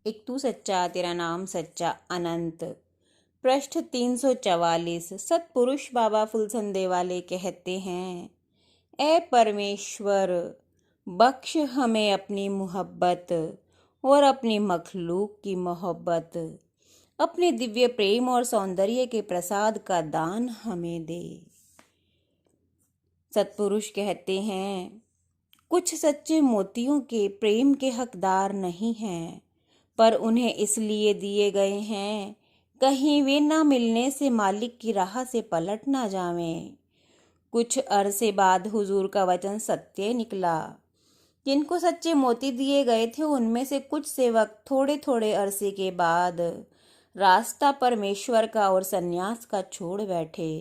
एक तू सच्चा तेरा नाम सच्चा अनंत। पृष्ठ 344। सतपुरुष बाबा फुलसंदे वाले कहते हैं, ए परमेश्वर, बख्श हमें अपनी मोहब्बत और अपनी मखलूक की मोहब्बत। अपने दिव्य प्रेम और सौंदर्य के प्रसाद का दान हमें दे। सतपुरुष कहते हैं, कुछ सच्चे मोतियों के प्रेम के हकदार नहीं हैं, पर उन्हें इसलिए दिए गए हैं कहीं वे ना मिलने से मालिक की राह से पलट ना जावें। कुछ अरसे बाद हुजूर का वचन सत्य निकला। जिनको सच्चे मोती दिए गए थे उनमें से कुछ सेवक थोड़े थोड़े अरसे के बाद रास्ता परमेश्वर का और सन्यास का छोड़ बैठे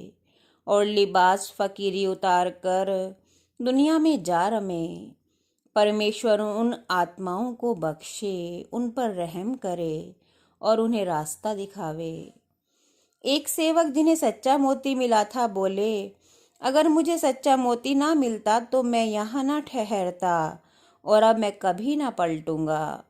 और लिबास फकीरी उतार कर दुनिया में जा रमे। परमेश्वर उन आत्माओं को बख्शे, उन पर रहम करे और उन्हें रास्ता दिखावे। एक सेवक जिन्हें सच्चा मोती मिला था बोले, अगर मुझे सच्चा मोती ना मिलता तो मैं यहाँ ना ठहरता और अब मैं कभी ना पलटूंगा।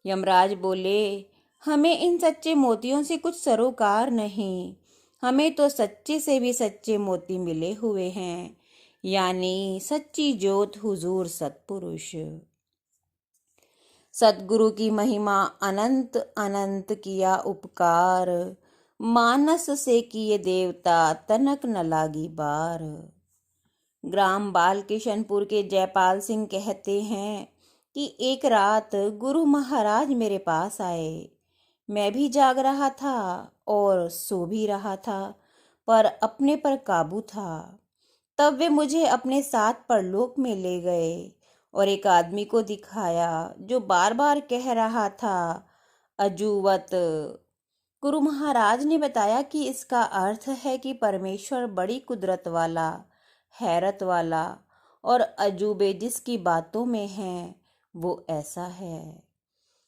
यमराज बोले, हमें इन सच्चे मोतियों से कुछ सरोकार नहीं, हमें तो सच्चे से भी सच्चे मोती मिले हुए हैं, यानी सच्ची ज्योत हुजूर सतपुरुष। सतगुरु की महिमा अनंत अनंत किया उपकार, मानस से किए देवता तनक न लागी बार। ग्राम बाल किशनपुर के जयपाल सिंह कहते हैं कि एक रात गुरु महाराज मेरे पास आए। मैं भी जाग रहा था और सो भी रहा था, पर अपने पर काबू था। तब वे मुझे अपने साथ परलोक में ले गए और एक आदमी को दिखाया जो बार बार कह रहा था, अजूवत। गुरु महाराज ने बताया कि इसका अर्थ है कि परमेश्वर बड़ी कुदरत वाला, हैरत वाला और अजूबे जिसकी बातों में हैं वो ऐसा है।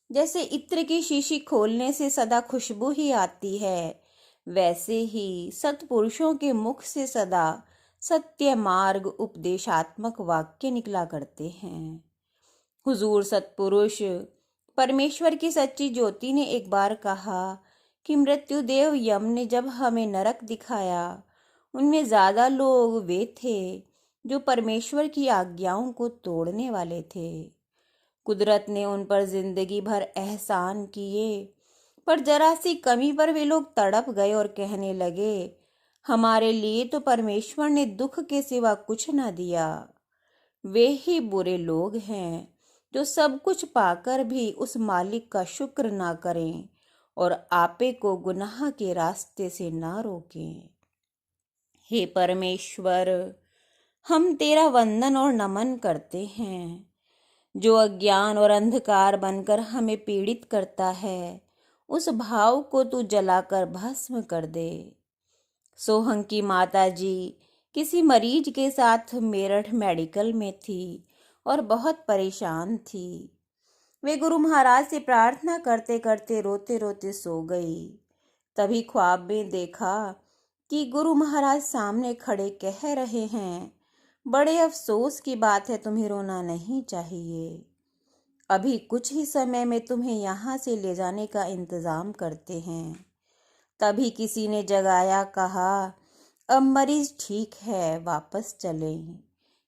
जैसे इत्र की शीशी खोलने से सदा खुशबू ही आती है, वैसे ही सत्पुरुषों के मुख से सदा सत्य मार्ग उपदेशात्मक वाक्य निकला करते हैं। हुजूर सतपुरुष परमेश्वर की सच्ची ज्योति ने एक बार कहा कि मृत्युदेव यम ने जब हमें नरक दिखाया, उनमें ज्यादा लोग वे थे जो परमेश्वर की आज्ञाओं को तोड़ने वाले थे। कुदरत ने उन पर जिंदगी भर एहसान किए, पर जरा सी कमी पर वे लोग तड़प गए और कहने लगे, हमारे लिए तो परमेश्वर ने दुख के सिवा कुछ न दिया। वे ही बुरे लोग हैं जो सब कुछ पाकर भी उस मालिक का शुक्र ना करें और आपे को गुनाह के रास्ते से ना रोकें। हे परमेश्वर, हम तेरा वंदन और नमन करते हैं। जो अज्ञान और अंधकार बनकर हमें पीड़ित करता है, उस भाव को तू जलाकर भस्म कर दे। सोहंग की माता जी किसी मरीज के साथ मेरठ मेडिकल में थी और बहुत परेशान थी। वे गुरु महाराज से प्रार्थना करते करते रोते रोते सो गई। तभी ख्वाब में देखा कि गुरु महाराज सामने खड़े कह रहे हैं, बड़े अफसोस की बात है, तुम्हें रोना नहीं चाहिए। अभी कुछ ही समय में तुम्हें यहाँ से ले जाने का इंतजाम करते हैं। तभी किसी ने जगाया, कहा, अब मरीज ठीक है, वापस चलें।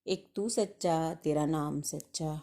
एक तू सच्चा तेरा नाम सच्चा।